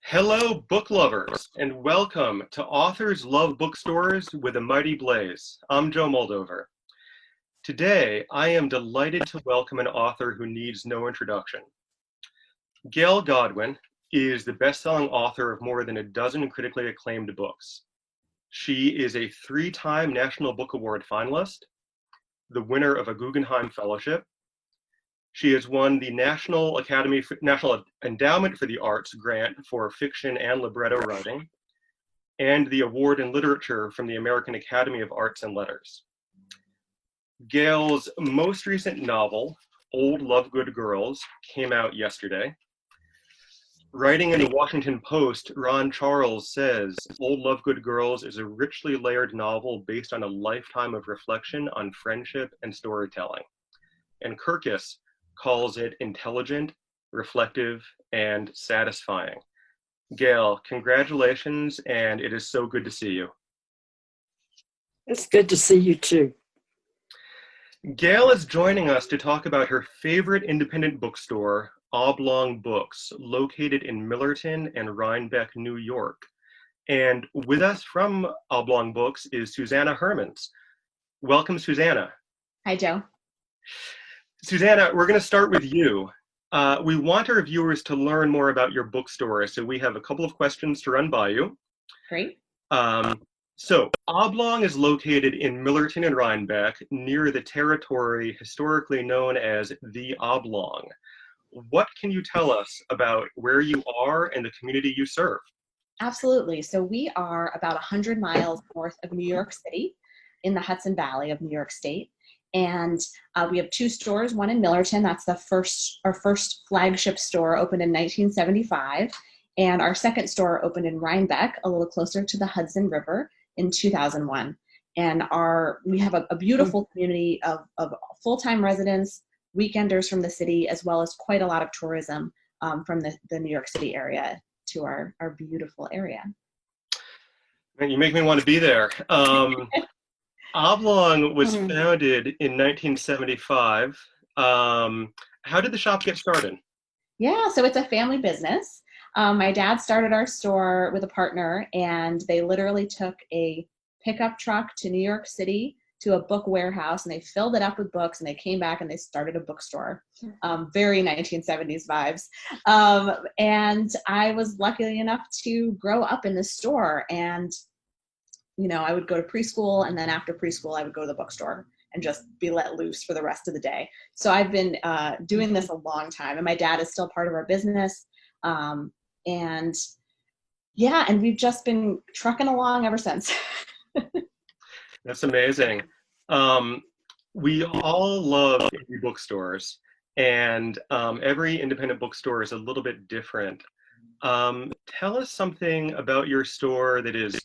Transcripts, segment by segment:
Hello, book lovers, and welcome to Authors Love Bookstores with a Mighty Blaze. I'm Joe Moldover. Today, I am delighted to welcome an author who needs no introduction. Gail Godwin is the best-selling author of more than a dozen critically acclaimed books. She is a three-time National Book Award finalist, the winner of a Guggenheim Fellowship. She has won the National Endowment for the Arts grant for fiction and libretto writing, and the award in literature from the American Academy of Arts and Letters. Gail's most recent novel, Old Love Good Girls, came out yesterday. Writing in the Washington Post, Ron Charles says, Old Love Good Girls is a richly layered novel based on a lifetime of reflection on friendship and storytelling. And Kirkus calls it intelligent, reflective, and satisfying. Gail, congratulations, and it is so good to see you. It's good to see you too. Gail is joining us to talk about her favorite independent bookstore, Oblong Books, located in Millerton and Rhinebeck, New York. And with us from Oblong Books is Susanna Hermans. Welcome, Susanna. Hi, Joe. Susanna, we're going to start with you. We want our viewers to learn more about your bookstore, so we have a couple of questions to run by you. Great. So Oblong is located in Millerton and Rhinebeck, near the territory historically known as the Oblong. What can you tell us about where you are and the community you serve? Absolutely. So we are about 100 miles north of New York City in the Hudson Valley of New York State. And we have two stores, one in Millerton, that's our first flagship store, opened in 1975. And our second store opened in Rhinebeck, a little closer to the Hudson River, in 2001. And we have a beautiful community of full-time residents, weekenders from the city, as well as quite a lot of tourism from the New York City area to our beautiful area. You make me want to be there. Oblong was founded in 1975. How did the shop get started? Yeah, so it's a family business. My dad started our store with a partner, and they literally took a pickup truck to New York City to a book warehouse, and they filled it up with books, and they came back and they started a bookstore. Very 1970s vibes. And I was lucky enough to grow up in the store, and I would go to preschool, and then after preschool, I would go to the bookstore and just be let loose for the rest of the day. So I've been doing this a long time, and my dad is still part of our business. And we've just been trucking along ever since. That's amazing. We all love indie bookstores, and every independent bookstore is a little bit different. Tell us something about your store that is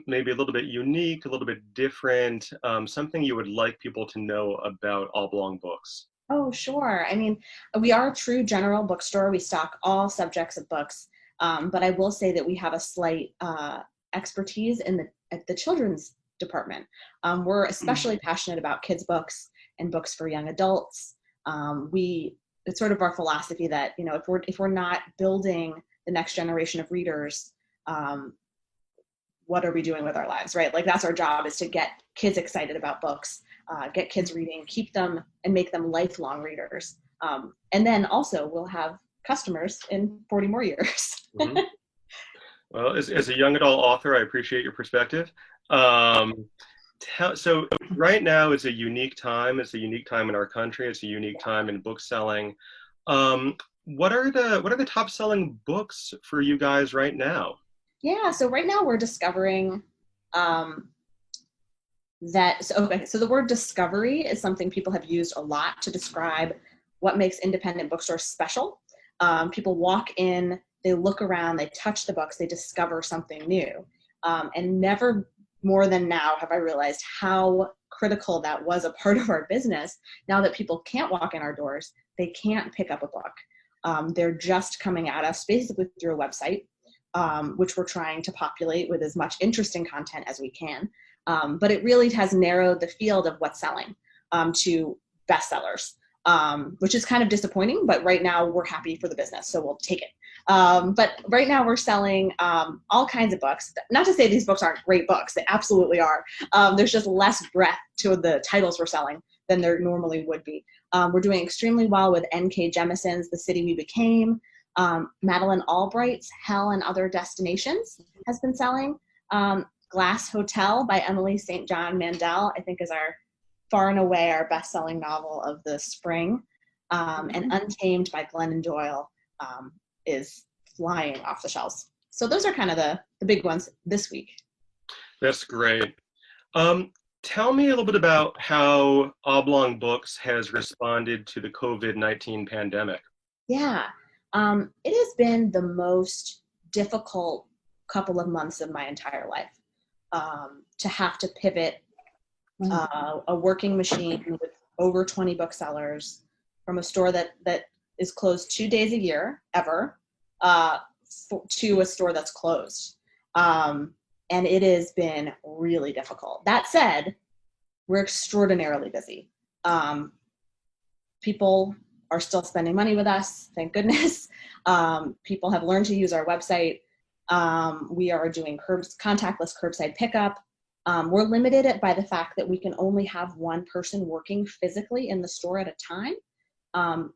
maybe a little bit unique, a little bit different, something you would like people to know about Oblong Books. Oh, sure. I mean, we are a true general bookstore. We stock all subjects of books, but I will say that we have a slight expertise in the children's department. We're especially passionate about kids' books and books for young adults. It's sort of our philosophy that, if we're not building the next generation of readers, what are we doing with our lives, right? Like, that's our job, is to get kids excited about books, get kids reading, keep them and make them lifelong readers. And then also we'll have customers in 40 more years. Mm-hmm. Well, as a young adult author, I appreciate your perspective. So right now is a unique time. It's a unique time in our country. It's a unique time in book selling. What are the top selling books for you guys right now? Yeah, so right now we're discovering so the word discovery is something people have used a lot to describe what makes independent bookstores special. People walk in, they look around, they touch the books, they discover something new. And never more than now have I realized how critical that was a part of our business. Now that people can't walk in our doors, they can't pick up a book. They're just coming at us basically through a website, which we're trying to populate with as much interesting content as we can. But it really has narrowed the field of what's selling to bestsellers. which is kind of disappointing, but right now we're happy for the business, so we'll take it. But right now we're selling all kinds of books. Not to say these books aren't great books, they absolutely are. There's just less breadth to the titles we're selling than there normally would be. We're doing extremely well with N.K. Jemison's The City We Became. Madeleine Albright's Hell and Other Destinations has been selling. Glass Hotel by Emily St. John Mandel, I think, is our far and away our best-selling novel of the spring. And Untamed by Glennon Doyle is flying off the shelves. So those are kind of the big ones this week. That's great. Tell me a little bit about how Oblong Books has responded to the COVID-19 pandemic. Yeah, it has been the most difficult couple of months of my entire life, to have to pivot a working machine with over 20 booksellers from a store that is closed 2 days a year, ever, to a store that's closed. And it has been really difficult. That said, we're extraordinarily busy. People are still spending money with us, thank goodness. People have learned to use our website. We are doing contactless curbside pickup. We're limited by the fact that we can only have one person working physically in the store at a time.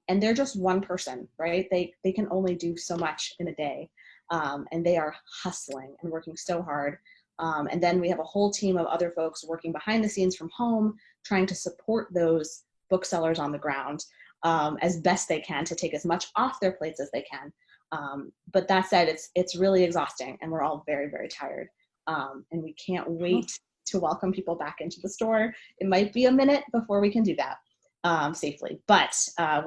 And they're just one person, right? They can only do so much in a day. And they are hustling and working so hard. And then we have a whole team of other folks working behind the scenes from home, trying to support those booksellers on the ground as best they can to take as much off their plates as they can. But that said, it's really exhausting, and we're all very, very tired. And we can't wait to welcome people back into the store. It might be a minute before we can do that safely, but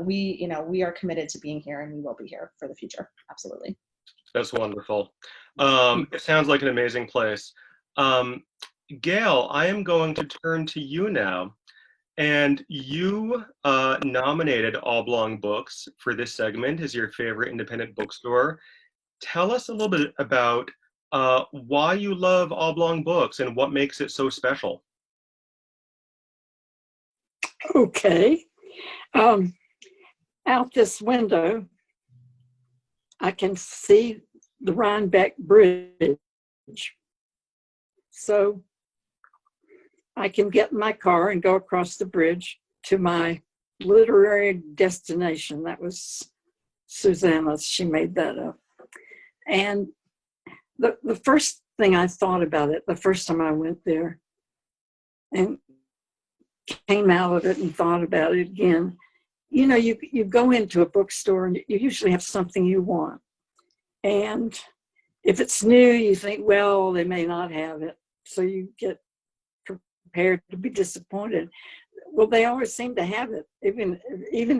we are committed to being here, and we will be here for the future. Absolutely. That's wonderful. It sounds like an amazing place. Gail, I am going to turn to you now. And you nominated Oblong Books for this segment as your favorite independent bookstore. Tell us a little bit about why you love Oblong Books and what makes it so special. Okay. Out this window, I can see the Rhinebeck Bridge. So I can get in my car and go across the bridge to my literary destination. That was Susanna's. She made that up. And the first thing I thought about it, the first time I went there and came out of it and thought about it again, you go into a bookstore and you usually have something you want. And if it's new, you think, well, they may not have it. So you get prepared to be disappointed. Well, they always seem to have it, even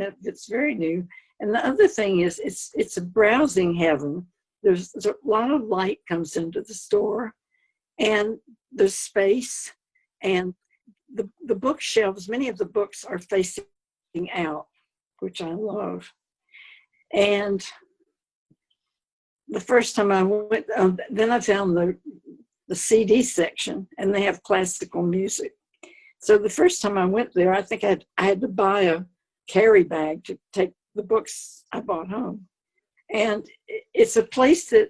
if it's very new. And the other thing is, it's a browsing heaven. There's a lot of light comes into the store, and there's space, and the bookshelves. Many of the books are facing out, which I love. And the first time I went, then I found the CD section, and they have classical music. So the first time I went there, I think I had to buy a carry bag to take the books I bought home. And it's a place that,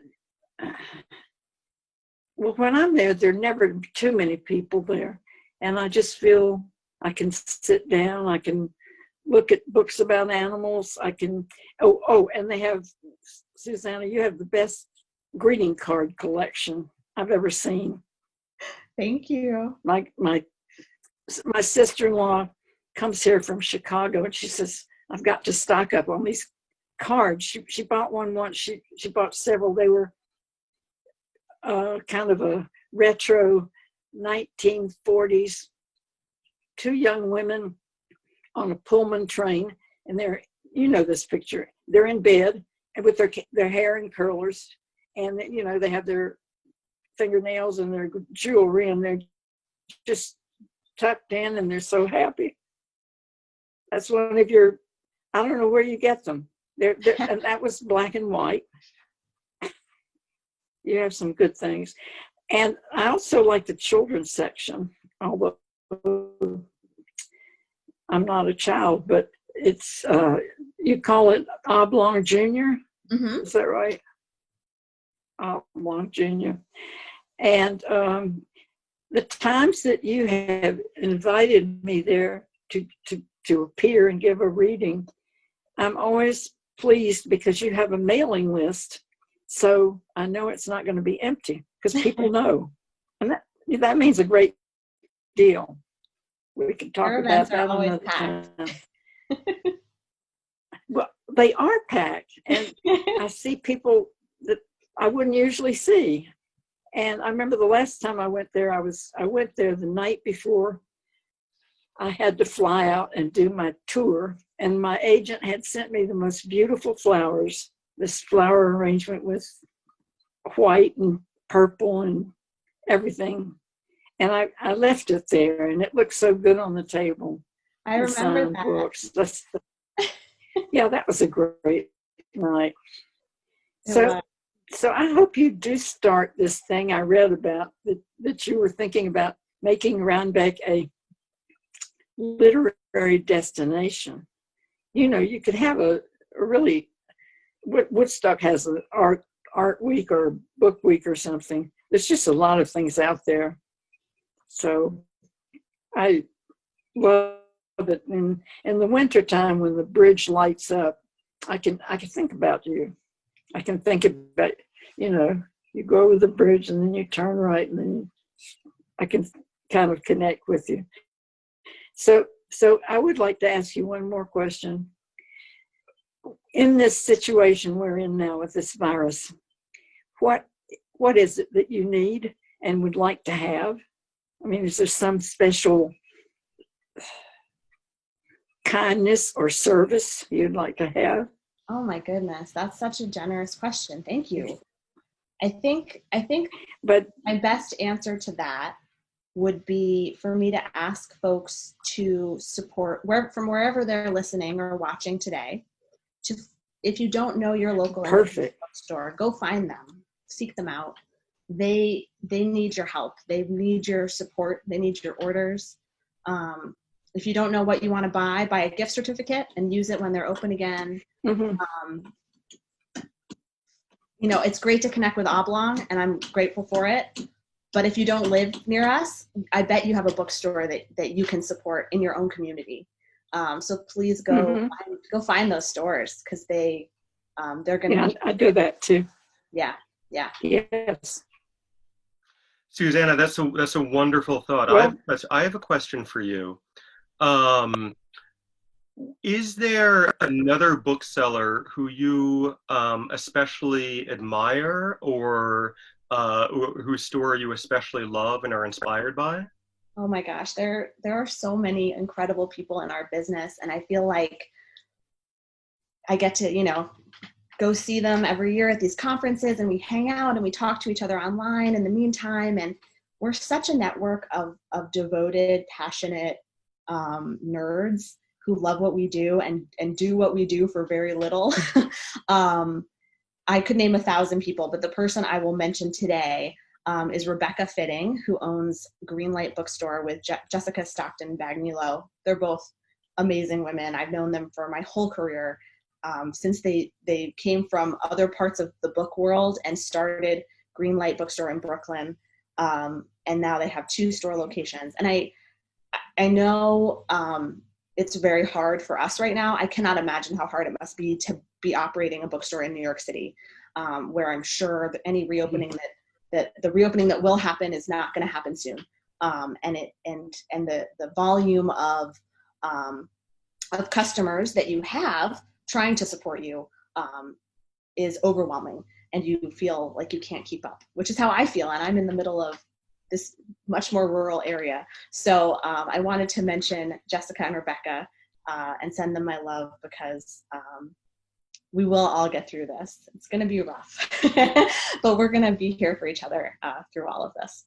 well, when I'm there are never too many people there. And I just feel I can sit down, I can look at books about animals, I can, and they have, Susanna, you have the best greeting card collection I've ever seen. Thank you. My sister-in-law comes here from Chicago, and she says, I've got to stock up on these cards. She bought one once. She bought several. They were kind of a retro 1940s, two young women on a Pullman train, and this picture. They're in bed and with their hair in curlers, and they have their fingernails and their jewelry, and they're just tucked in, and they're so happy. That's one of your, I don't know where you get them. And that was black and white. You have some good things. And I also like the children's section, although I'm not a child, but it's you call it Oblong Junior. Mm-hmm. Is that right? Oblong Junior. And the times that you have invited me there to appear and give a reading, I'm always pleased because you have a mailing list. So I know it's not going to be empty because people know. And that means a great deal. We can talk Your about events are that always another packed. time. Well, they are packed, and I see people that I wouldn't usually see. And I remember the last time I went there, I went there the night before I had to fly out and do my tour, and my agent had sent me the most beautiful flowers, this flower arrangement with white and purple and everything. And I left it there, and it looked so good on the table. I remember that. Books. Yeah, that was a great night. It So, was. so I hope you do start this thing I read about that you were thinking about making Rhinebeck a literary destination. You know, you could have a really, Woodstock has an art week or book week or something. There's just a lot of things out there. So I love it. And in the wintertime when the bridge lights up, I can think about you. I can think about, you go over the bridge and then you turn right and then I can kind of connect with you. So I would like to ask you one more question. In this situation we're in now with this virus, what is it that you need and would like to have? I mean, is there some special kindness or service you'd like to have? Oh my goodness, that's such a generous question. Thank you. I think But my best answer to that would be for me to ask folks to support from wherever they're listening or watching today. If you don't know your local bookstore, go find them, seek them out. They need your help. They need your support. They need your orders. If you don't know what you want to buy a gift certificate and use it when they're open again. mm-hmm. It's great to connect with Oblong, and I'm grateful for it. But if you don't live near us, I bet you have a bookstore that you can support in your own community. So please go find those stores because they're going to. Yeah, I do that too. Yeah. Yes. Susanna, that's a wonderful thought. Well, I have a question for you. Is there another bookseller who you especially admire or whose store you especially love and are inspired by? Oh my gosh, there are so many incredible people in our business, and I feel like I get to, go see them every year at these conferences, and we hang out and we talk to each other online in the meantime, and we're such a network of devoted, passionate nerds who love what we do and do what we do for very little. I could name 1,000 people, but the person I will mention today is Rebecca Fitting, who owns Greenlight Bookstore with Jessica Stockton Bagnilo. They're both amazing women. I've known them for my whole career since they came from other parts of the book world and started Greenlight Bookstore in Brooklyn. And now they have 2 store locations. And I know it's very hard for us right now. I cannot imagine how hard it must be to be operating a bookstore in New York City, where I'm sure that any reopening that the reopening that will happen is not going to happen soon. And the volume of customers that you have trying to support you is overwhelming, and you feel like you can't keep up, which is how I feel. And I'm in the middle of this much more rural area. So I wanted to mention Jessica and Rebecca and send them my love because we will all get through this. It's going to be rough, but we're going to be here for each other through all of this.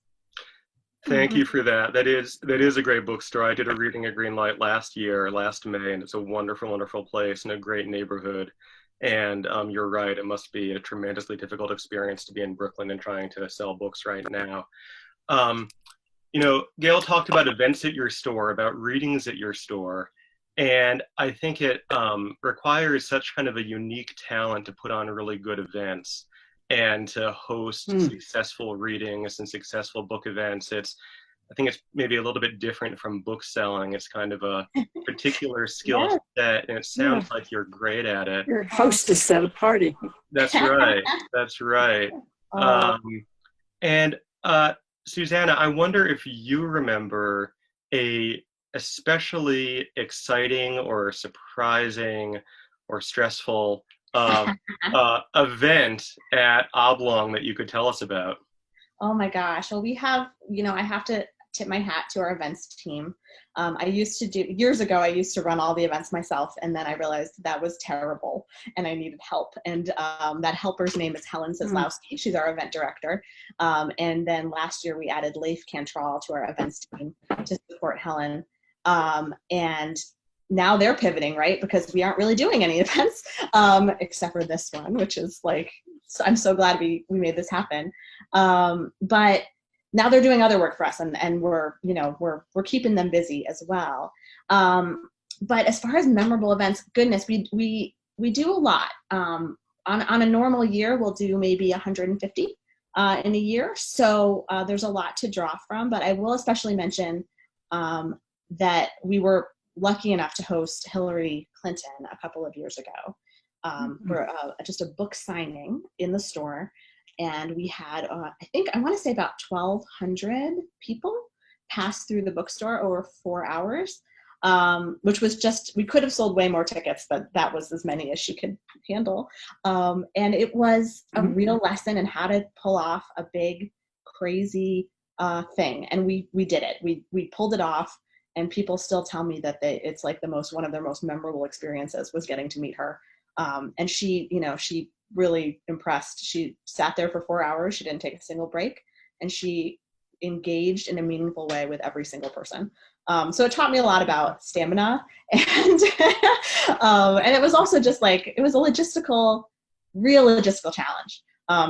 Thank you for that. That is a great bookstore. I did a reading at Greenlight last May, and it's a wonderful, wonderful place and a great neighborhood. And you're right, it must be a tremendously difficult experience to be in Brooklyn and trying to sell books right now. Gail talked about events at your store, about readings at your store. And I think it requires such kind of a unique talent to put on really good events and to host successful readings and successful book events. I think it's maybe a little bit different from book selling. It's kind of a particular skill Yes. set, and it sounds like you're great at it. You're hostess at a party. That's right. That's right. Oh, And Susanna, I wonder if you remember a especially exciting or surprising or stressful event at Oblong that you could tell us about. oh my gosh. Well, we have, I have to tip my hat to our events team. Years ago, I used to run all the events myself, and then I realized that was terrible and I needed help. And that helper's name is Helen Sislowski. She's our event director. And then last year we added Leif Cantrell to our events team to support Helen. And now they're pivoting, right? Because we aren't really doing any events, except for this one, which is like, I'm so glad we made this happen. But now they're doing other work for us, and we're keeping them busy as well. But as far as memorable events, goodness, we do a lot. On a normal year, we'll do maybe 150 in a year. So there's a lot to draw from. But I will especially mention that we were lucky enough to host Hillary Clinton a couple of years ago for just a book signing in the store. And we had, I want to say about 1,200 people pass through the bookstore over 4 hours, which was we could have sold way more tickets, but that was as many as she could handle. And it was a real lesson in how to pull off a big, crazy thing. And we did it. We pulled it off, and people still tell me that it's like one of their most memorable experiences was getting to meet her. And she really impressed. She sat there for 4 hours. She didn't take a single break, and she engaged in a meaningful way with every single person. So it taught me a lot about stamina, and and it was also just like, it was a real logistical challenge.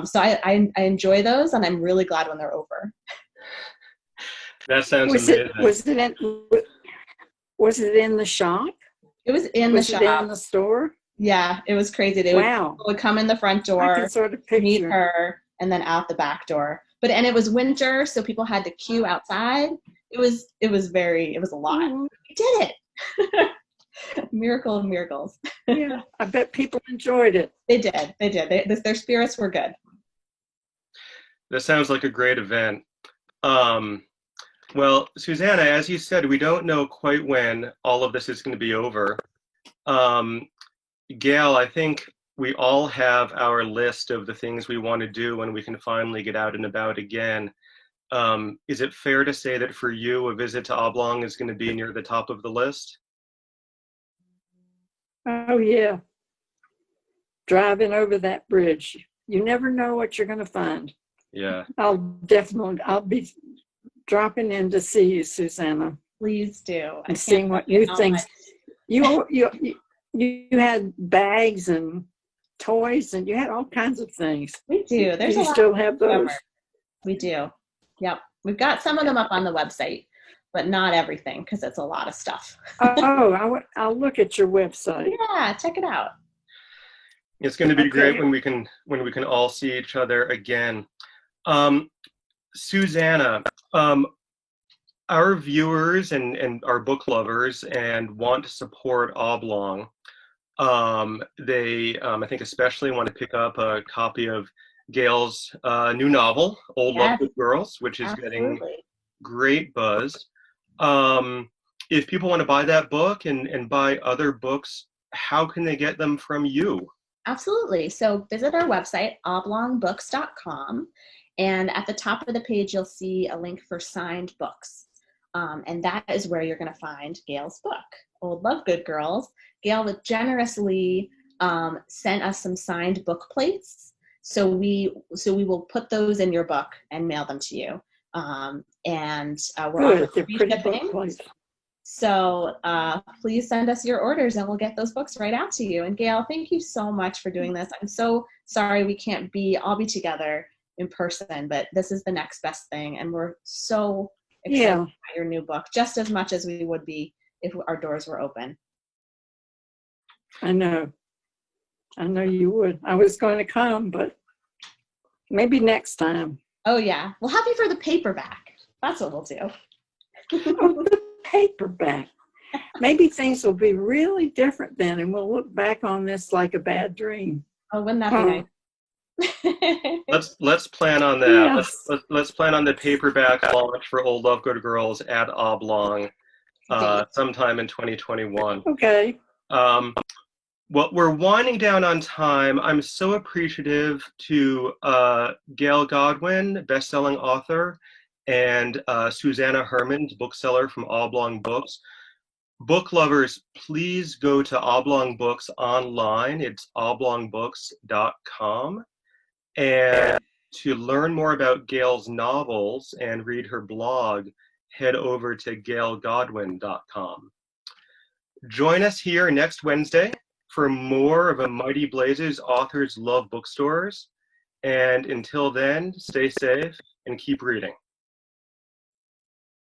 So I enjoy those, and I'm really glad when they're over. That sounds amazing. Was it in the shop? It was in the shop. Was it in the store? Yeah, it was crazy. People would come in the front door, I can sort of meet her, and then out the back door. And it was winter, so people had to queue outside. It was a lot. Mm-hmm. We did it. Miracle of miracles. Yeah, I bet people enjoyed it. They did. Their spirits were good. That sounds like a great event. Well, Susanna, as you said, we don't know quite when all of this is going to be over. Gail, I think we all have our list of the things we want to do when we can finally get out and about again. Is it fair to say that for you, a visit to Oblong is going to be near the top of the list? Oh, yeah. Driving over that bridge. You never know what you're going to find. Yeah. I'll be dropping in to see you, Susanna. Please do. And seeing what new things. You had bags and toys, and you had all kinds of things. We do. Do you still have those? We do. Yep. We've got some of them up on the website, but not everything, because it's a lot of stuff. I'll look at your website. Yeah, check it out. It's going to be great when we can all see each other again. Susanna, our viewers and our book lovers and want to support Oblong. They, I think, especially want to pick up a copy of Gail's new novel, Old Love Good Girls, which is getting great buzz. If people want to buy that book and buy other books, how can they get them from you? Absolutely. So visit our website, oblongbooks.com. And at the top of the page, you'll see a link for signed books. And that is where you're going to find Gail's book, Old Love Good Girls. Gail generously sent us some signed book plates. So we will put those in your book and mail them to you. And we're offering free shipping. So please send us your orders and we'll get those books right out to you. And Gail, thank you so much for doing this. I'm so sorry we can't all be together in person, but this is the next best thing. And we're so excited about your new book, just as much as we would be if our doors were open. I know. I know you would. I was going to come, but maybe next time. Oh, yeah. We'll have you for the paperback. That's what we'll do. Oh, the paperback. Maybe things will be really different then, and we'll look back on this like a bad dream. Oh, wouldn't that be nice? Let's plan on that. Yes. Let's plan on the paperback launch for Old Love Good Girls at Oblong sometime in 2021. Okay. Well, we're winding down on time. I'm so appreciative to Gail Godwin, best-selling author, and Susanna Hermans, bookseller from Oblong Books. Book lovers, please go to Oblong Books online. It's oblongbooks.com. And to learn more about Gail's novels and read her blog, head over to gailgodwin.com. Join us here next Wednesday for more of A Mighty Blaze's Authors Love Bookstores. And until then, stay safe and keep reading.